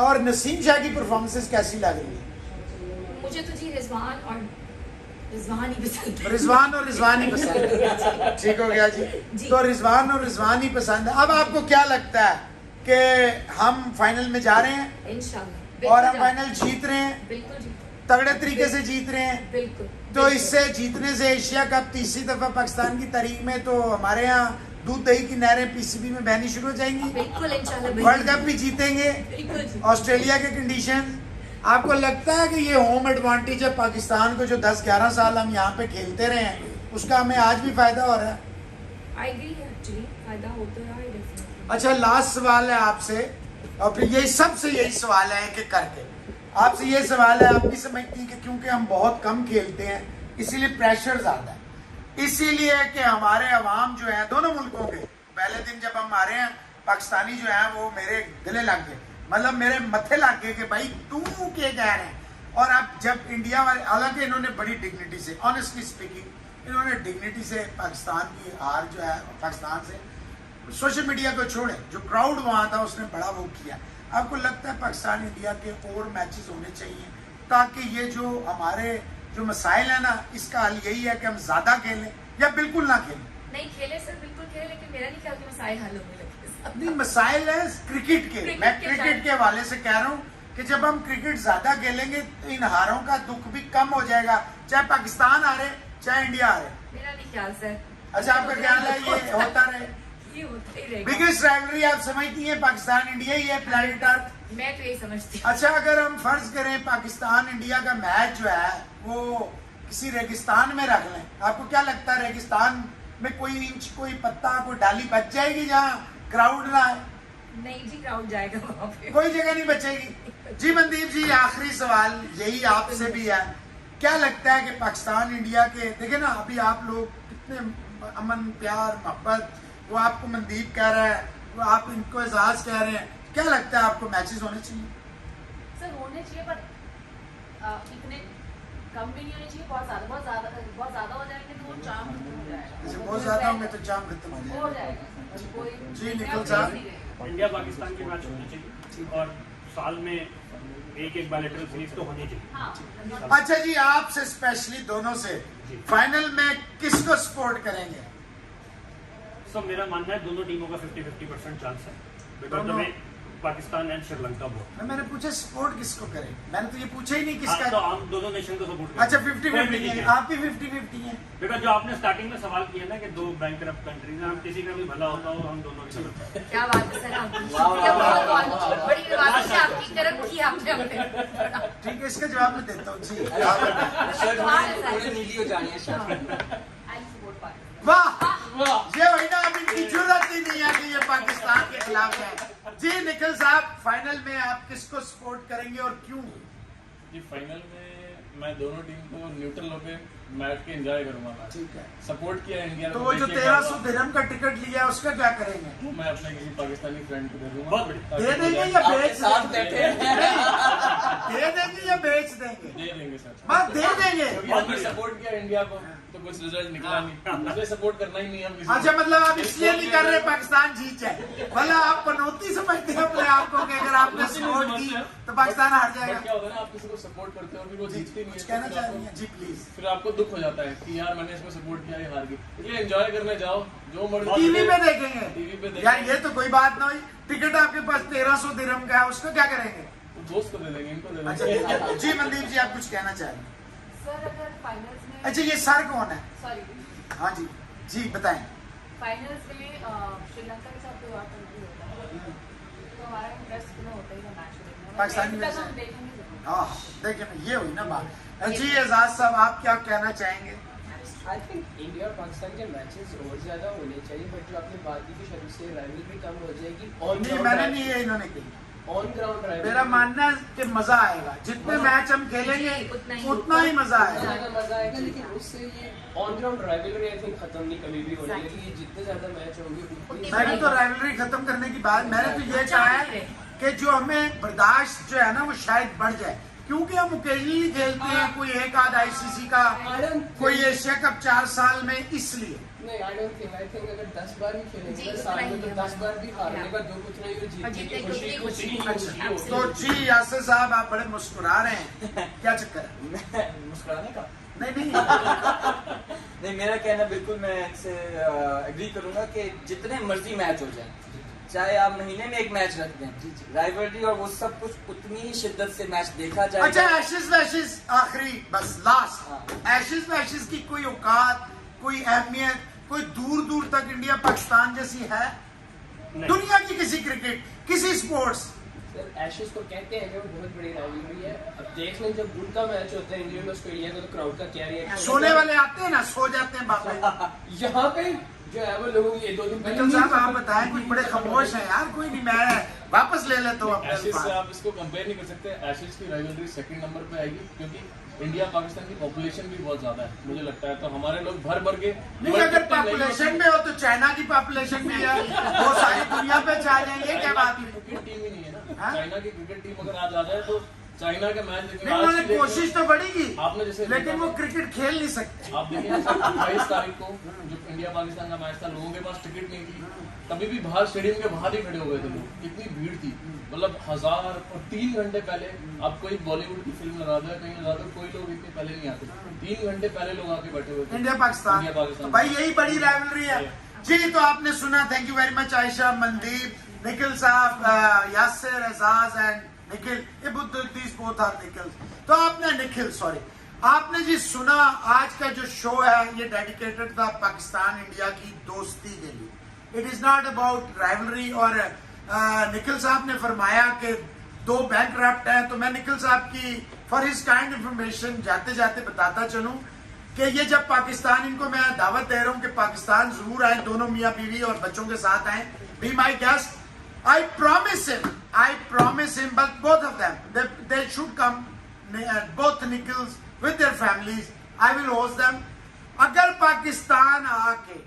और नसीम शाह की परफॉर्मेंसेस कैसी लग रही है? मुझे तो जी रिजवान और रिजवान ही पसंद है। रिजवान और रिजवान ही पसंद है, ठीक हो गया जी। जी। तो रिजवान और रिजवान ही पसंद है। अब आपको क्या लगता है कि हम फाइनल में जा रहे हैं इंशाल्लाह, और हम फाइनल जीत रहे हैं, बिल्कुल जी, तगड़े तरीके से जीत रहे हैं, बिल्कुल। तो इससे जीतने से एशिया कप तीसरी दफा पाकिस्तान की तारीख में, तो हमारे यहाँ दूध दही की नहरें पीसीबी में बहनी शुरू हो जाएंगी, बिल्कुल इंशाल्लाह, वर्ल्ड कप भी जीतेंगे, बिल्कुल जी। ऑस्ट्रेलिया के कंडीशन। आपको लगता है कि ये होम एडवांटेज है पाकिस्तान को, जो 10-11 साल हम यहाँ पे खेलते रहे हैं, उसका हमें आज भी फायदा हो रहा है? आई एग्री, एक्चुअली फायदा होता रहा है डेफिनेटली। अच्छा, लास्ट सवाल है आपसे, और फिर यही सबसे यही सवाल है कि करके आपसे ये सवाल है, आप भी समझती हैं कि क्योंकि हम बहुत कम खेलते हैं इसीलिए प्रेशर ज्यादा है, इसीलिए कि हमारे अवाम जो है दोनों मुल्कों के, पहले दिन जब हम मारे हैं पाकिस्तानी जो है वो मेरे गले लग गए, मतलब मेरे मथे लग गए कि भाई तू क्या कह रहे हैं। और अब जब इंडिया वाले, हालांकि इन्होंने बड़ी डिग्निटी से, ऑनेस्टली स्पीकिंग इन्होंने डिग्निटी से पाकिस्तान की हार जो है पाकिस्तान से, सोशल मीडिया को छोड़े, जो क्राउड वहां था उसने बड़ा वो किया। आपको लगता है पाकिस्तान इंडिया के और मैचेस होने चाहिए ताकि ये जो हमारे जो मसाइल है ना, इसका हल यही है कि हम ज्यादा खेलें या बिल्कुल ना खेलें? नहीं खेले सर, बिल्कुल खेले, लेकिन मेरा नहीं ख्याल कि मसाइल हल होने लगे। नहीं, मसाइल है क्रिकेट के, मैं क्रिकेट के हवाले से कह रहा हूँ कि जब हम क्रिकेट ज्यादा खेलेंगे तो इन हारों का दुख भी कम हो जाएगा, चाहे पाकिस्तान हारे चाहे इंडिया हारे। मेरा नहीं ख्याल सर। अच्छा, आपका ख्याल है ये होता रहे? ये होता ही रहेगा। बिगेस्ट राइवलरी आप समझती हैं पाकिस्तान इंडिया ही है प्लेनेट अर्थ। मैं तो यही समझती हूँ। अच्छा, अगर हम फर्ज करें पाकिस्तान इंडिया का मैच जो है वो किसी रेगिस्तान में रख लें, आपको क्या लगता है रेगिस्तान में कोई इंच, कोई पत्ता, कोई डाली बच जाएगी जहाँ क्राउड ना है? नहीं जी, क्राउड जाएगा वहाँ पे। कोई जगह नहीं बचेगी। जी मनदीप जी, आखिरी सवाल यही आपसे भी है, क्या लगता है कि पाकिस्तान इंडिया के, देखे ना अभी आप लोग कितने अमन प्यार मोहब्बत, वो आपको मनदीप कह रहा है, वो आप इनको एजाज कह रहे हैं, क्या लगता है आपको मैचेस होने चाहिए? सर होने चाहिए पर इतने कम भी नहीं होने चाहिए, बहुत ज्यादा हो जाएंगे तो वो चाम खत्म हो जाएगा। जैसे बहुत ज्यादा होंगे तो जाम खत्म हो हो जाएगा। जाएगा कोई जी, निखिल साहब। इंडिया पाकिस्तान के मैच होने चाहिए और साल में एक बायलैटरल सीरीज तो होनी चाहिए। हाँ अच्छा जी, आपसे स्पेशली दोनों से फाइनल में किसको सपोर्ट करेंगे? सब मेरा मानना है दोनों टीमों का 50-50% चांस है, बिकॉज दोनों? हमें पाकिस्तान एंड श्रीलंका बोथ। मैंने पूछा सपोर्ट किसको करें, मैंने तो ये पूछा ही नहीं तो किसका। हम दोनों नेशन को सपोर्ट अच्छा 50-50 है, आप भी 50-50 हैं। बिकॉज जो आपने स्टार्टिंग में सवाल किया ना कि दो बैंकरप्ट कंट्रीज हैं, हम किसी का भी भला होता हो हम दोनों की तरफ हैं। क्या बात है सर आपकी, क्या बहुत बड़ी बात है आपकी तरफ की आपने अपने। ठीक है, इसका जवाब मैं देता हूँ जी। शर्ट थोड़ी नीली हो जानी है शर्ट। I support Pakistan. वाह, ये वही ना, अब इनकी जरूरत ही नहीं है कि ये पाकिस्तान के खिलाफ है। जी निखिल साहब, फाइनल में आप किसको सपोर्ट करेंगे और क्यों? जी फाइनल में मैं दोनों टीम को न्यूट्रल होकर मैच के एंजॉय करूंगा मैच। ठीक है, सपोर्ट किया इंडिया तो को, वो जो देखिए 1300 क्या दिरहम का टिकट लिया है उसका क्या करेंगे? हुआ। मैं अपने किसी पाकिस्तानी फ्रेंड को दे दूंगा। बहुत बढ़िया। दे देंगे या आपके बेच साथ देंगे? बैठे हैं। दे देंगे या बेच देंगे? दे देंगे सर, बस दे देंगे। क्योंकि हमने सपोर्ट किया इंडिया को तो कुछ रिजल्ट निकला नहीं, इसलिए सपोर्ट करना ही नहीं हम किसी अच्छा, को। मतलब आप इसलिए नहीं कर रहे पाकिस्तान जीत जाए, भला आप पनौती समझते हैं अपने आप को कि अगर आपने सपोर्ट की तो पाकिस्तान हार बट जाएगा? क्या होता है ना, आप किसी को सपोर्ट करते हो फिर वो जीतती नहीं कुछ है, कहना तो चाह फिर रही हैं? जी प्लीज। आपको- फिर आपको दुख हो जाता है कि यार मैंने इसको सपोर्ट किया, ये हार गई। इसलिए एंजॉय करने जाओ, जो मर्जी टीवी पे देखेंगे टीवी पे यार, देखेंगे। ये तो कोई बात ना हुई। टिकट आपके पास 1300 दिरहम का है, उसको क्या करेंगे? दोस्त को दे देंगे, इनको दे अच्छा देंगे। ठीक है। जी मनदीप जी, आप कुछ कहना चाह रहे हैं? सर अगर फाइनल्स में, अच्छा, ये सर कौन है? सॉरी, हाँ जी जी बताएं। फाइनल्स में श्रीलंका के साथ कोई और कंट्री होता है तो हमारा इंटरेस्ट में होता ही है मैच देखने में। पाकिस्तानी End में तक हम से? देखेंगे जरूर। हाँ, देखिए ये हुई ना बात। जी एजाज साहब, आप क्या कहना चाहेंगे? आई थिंक इंडिया और पाकिस्तान के मैचेस और ज्यादा होने चाहिए, बट जो आपने बात की कि शायद उससे राइवलरी कम हो जाएगी। नहीं, मैंने नहीं, ये इन्होंने कही। ऑन ग्राउंड राइवलरी मेरा मानना है कि मजा आएगा, जितने मैच हम खेलेंगे उतना ही मजा आएगा। ज्यादा मजा आएगा, लेकिन उससे ये on ground rivalry I think खत्म नहीं कभी भी होने लगी। ये जितने ज्यादा मैच होंगे उतनी मैंने तो राइवलरी खत्म करने की बात, मैंने तो ये कहा है कि जो हमें बर्दाश्त जो है ना वो शायद बढ़ जाए, क्योंकि हम ओकेजनली खेलते हैं, कोई एक आध आईसीसी का, कोई एशिया कप 4 साल में, इसलिए। नहीं, I don't think, I think अगर 10 बार भी खेलेंगे जी, ना साल में तो उतना ही 10 बार भी हारने का जो कुछ नहीं वो और जीतने जीतने की की खुशी खुशी, खुशी अच्छा, होती तो है। जी यासिर साहब, आप बड़े मुस्कुरा रहे हैं, क्या चक्कर है? मैं मुस्कुराने का नहीं नहीं, नहीं, मेरा कहना बिल्कुल मैं इससे एग्री करूंगा कि जितने मर्जी मैच हो जाए, चाहे आप महीने में एक मैच रख दें, राइवलरी और वो सब कुछ उतनी ही शिद्दत से मैच देखा अच्छा जाएगा। एशेज वैशेज आखिरी बस लास्ट, एशेज वैशेज की कोई औकात, कोई अहमियत, कोई दूर दूर तक इंडिया पाकिस्तान जैसी है नहीं। दुनिया की किसी क्रिकेट, किसी स्पोर्ट्स? सर एशेज को कहते हैं कि वो बहुत बड़ी राइवलरी है। अब देख लें जब उनका मैच होता है इंडिया में ऑस्ट्रेलिया का, तो क्राउड का क्या रिएक्शन सोने वाले आते हैं ना, सो जाते हैं बाबा। यहाँ पे जो है वो लोगों की 2 दिन निखिल साहब, आप बताएं, कुछ बड़े खामोश हैं यार। कोई नहीं, मैं वापस ले लेता हूँ अपने एशेज से अल्फाज। आप इसको कंपेयर नहीं कर सकते। एशेज की राइवलरी सेकंड नंबर पे आएगी, क्योंकि इंडिया पाकिस्तान की पॉपुलेशन भी बहुत ज्यादा है मुझे लगता है, तो हमारे लोग भर भर के नहीं, अगर पॉपुलेशन में हो तो चाइना की पॉपुलेशन भी है, वो सारी दुनिया पे छा जाएंगे, क्या बात है? क्रिकेट टीम ही नहीं है ना। हाँ? चाइना की क्रिकेट टीम अगर आज आ जाए तो चाइना का मैच देखने नहीं, उन्होंने कोशिश तो बड़ी की, आपने जैसे लेकिन देखा वो था- क्रिकेट खेल नहीं सकते। आप देखिए 28 तारीख को जो इंडिया पाकिस्तान का मैच था, लोगों के पास टिकट नहीं थी, तभी भी बाहर स्टेडियम के बाहर ही खड़े हो गए थे लोग, कितनी भीड़ थी, मतलब 1000। और 3 घंटे पहले आप कोई बॉलीवुड की फिल्म लगा दो, कहीं लगा दो, कोई लोग इतने पहले नहीं आते। 3 घंटे पहले लोग आके बैठे हुए थे। India Pakistan, India Pakistan. तो भाई यही बड़ी राइवलरी है जी। तो आपने सुना, thank you very much Ayesha, Mandeep, Nikhil साहब, यासिर, एजाज एंड निखिल, ये दीज बोथ आर निखिल। तो आपने निखिल, सॉरी, आपने जी सुना, आज का जो शो है ये डेडिकेटेड था पाकिस्तान इंडिया की दोस्ती के लिए। It is not about rivalry. और निखिल साहब ने फरमाया कि 2 बैंकरप्ट हैं, तो मैं निखिल साहब की फॉर हिज काइंड इंफॉर्मेशन जाते जाते बताता चलूं कि ये जब पाकिस्तान, इनको मैं दावत दे रहा हूं कि पाकिस्तान जरूर आए, दोनों मियाँ बीवी और बच्चों के साथ आए, be my guest. I promise him, but both of them, they should come, both Nikhils with their families. I will host them. अगर पाकिस्तान आके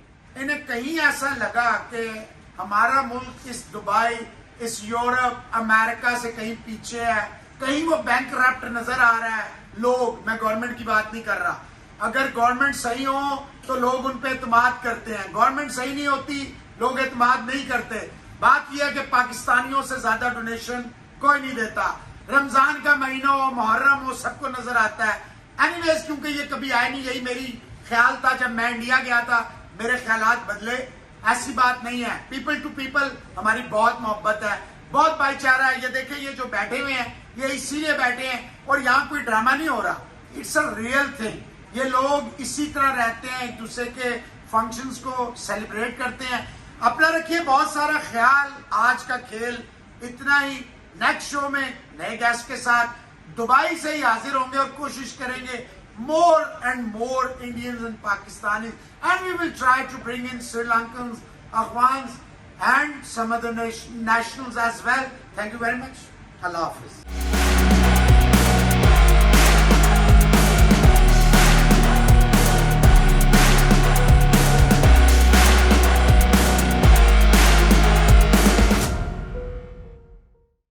इन्हें कहीं ऐसा लगा कि हमारा मुल्क इस दुबई, इस यूरोप, अमेरिका से कहीं पीछे है, कहीं वो बैंकरप्ट नजर आ रहा है, लोग, मैं गवर्नमेंट की बात नहीं कर रहा, अगर गवर्नमेंट सही हो तो लोग उन पे एतमाद करते हैं, गवर्नमेंट सही नहीं होती लोग एतमाद नहीं करते। बात यह है कि पाकिस्तानियों से ज्यादा डोनेशन कोई नहीं देता। रमजान का महीना हो, मुहर्रम हो, सबको नजर आता है। एनीवेज, क्योंकि ये कभी आए नहीं, यही मेरी ख्याल था जब मैं इंडिया गया था, मेरे ख्यालात बदले, ऐसी बात नहीं है। पीपल टू पीपल हमारी बहुत मोहब्बत है, बहुत भाईचारा है। ये देखें, ये जो बैठे हुए हैं ये इसीलिए बैठे हैं, और यहाँ कोई ड्रामा नहीं हो रहा, इट्स अ रियल थिंग। ये लोग इसी तरह रहते हैं, एक दूसरे के फंक्शंस को सेलिब्रेट करते हैं। अपना रखिए बहुत सारा ख्याल। आज का खेल इतना ही। नेक्स्ट शो में नए गेस्ट के साथ दुबई से ही हाजिर होंगे और कोशिश करेंगे more and more Indians and Pakistanis, and we will try to bring in Sri Lankans, Afghans and some other nationals as well. Thank you very much. Allah Hafiz.